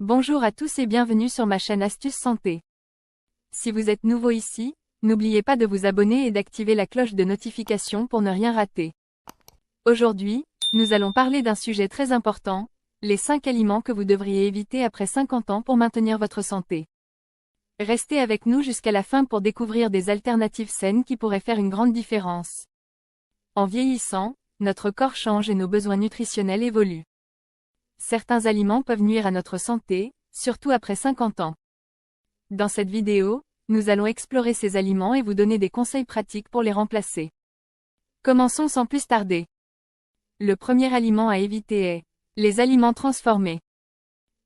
Bonjour à tous et bienvenue sur ma chaîne Astuces Santé. Si vous êtes nouveau ici, n'oubliez pas de vous abonner et d'activer la cloche de notification pour ne rien rater. Aujourd'hui, nous allons parler d'un sujet très important, les 5 aliments que vous devriez éviter après 50 ans pour maintenir votre santé. Restez avec nous jusqu'à la fin pour découvrir des alternatives saines qui pourraient faire une grande différence. En vieillissant, notre corps change et nos besoins nutritionnels évoluent. Certains aliments peuvent nuire à notre santé, surtout après 50 ans. Dans cette vidéo, nous allons explorer ces aliments et vous donner des conseils pratiques pour les remplacer. Commençons sans plus tarder. Le premier aliment à éviter est les aliments transformés.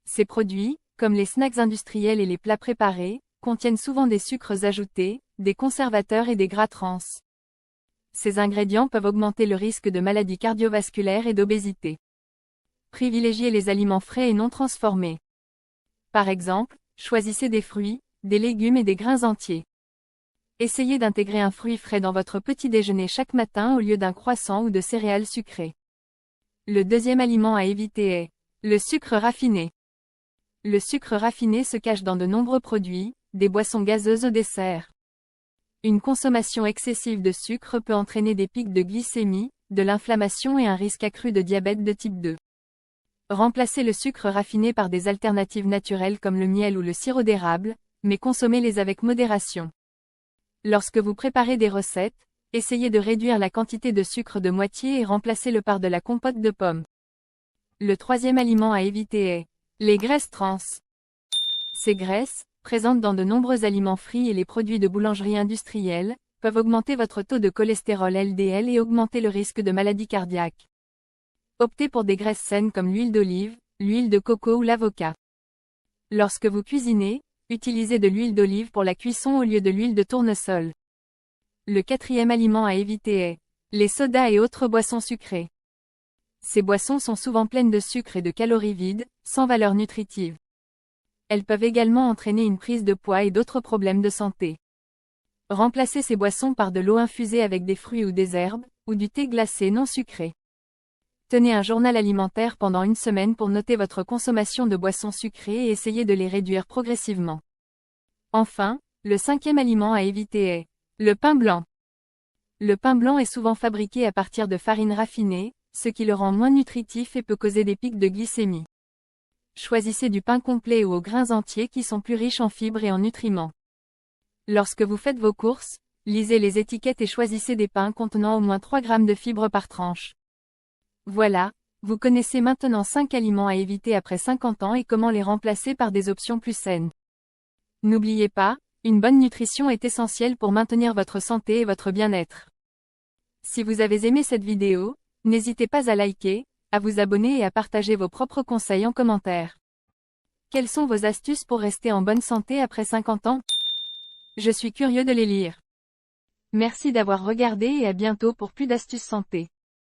Ces produits, comme les snacks industriels et les plats préparés, contiennent souvent des sucres ajoutés, des conservateurs et des gras trans. Ces ingrédients peuvent augmenter le risque de maladies cardiovasculaires et d'obésité. Privilégiez les aliments frais et non transformés. Par exemple, choisissez des fruits, des légumes et des grains entiers. Essayez d'intégrer un fruit frais dans votre petit déjeuner chaque matin au lieu d'un croissant ou de céréales sucrées. Le deuxième aliment à éviter est le sucre raffiné. Le sucre raffiné se cache dans de nombreux produits, des boissons gazeuses au dessert. Une consommation excessive de sucre peut entraîner des pics de glycémie, de l'inflammation et un risque accru de diabète de type 2. Remplacez le sucre raffiné par des alternatives naturelles comme le miel ou le sirop d'érable, mais consommez-les avec modération. Lorsque vous préparez des recettes, essayez de réduire la quantité de sucre de moitié et remplacez-le par de la compote de pommes. Le troisième aliment à éviter est les graisses trans. Ces graisses, présentes dans de nombreux aliments frits et les produits de boulangerie industrielle, peuvent augmenter votre taux de cholestérol LDL et augmenter le risque de maladies cardiaques. Optez pour des graisses saines comme l'huile d'olive, l'huile de coco ou l'avocat. Lorsque vous cuisinez, utilisez de l'huile d'olive pour la cuisson au lieu de l'huile de tournesol. Le quatrième aliment à éviter est les sodas et autres boissons sucrées. Ces boissons sont souvent pleines de sucre et de calories vides, sans valeur nutritive. Elles peuvent également entraîner une prise de poids et d'autres problèmes de santé. Remplacez ces boissons par de l'eau infusée avec des fruits ou des herbes, ou du thé glacé non sucré. Tenez un journal alimentaire pendant une semaine pour noter votre consommation de boissons sucrées et essayez de les réduire progressivement. Enfin, le cinquième aliment à éviter est le pain blanc. Le pain blanc est souvent fabriqué à partir de farine raffinée, ce qui le rend moins nutritif et peut causer des pics de glycémie. Choisissez du pain complet ou aux grains entiers qui sont plus riches en fibres et en nutriments. Lorsque vous faites vos courses, lisez les étiquettes et choisissez des pains contenant au moins 3 grammes de fibres par tranche. Voilà, vous connaissez maintenant 5 aliments à éviter après 50 ans et comment les remplacer par des options plus saines. N'oubliez pas, une bonne nutrition est essentielle pour maintenir votre santé et votre bien-être. Si vous avez aimé cette vidéo, n'hésitez pas à liker, à vous abonner et à partager vos propres conseils en commentaire. Quelles sont vos astuces pour rester en bonne santé après 50 ans? Je suis curieux de les lire. Merci d'avoir regardé et à bientôt pour plus d'astuces santé.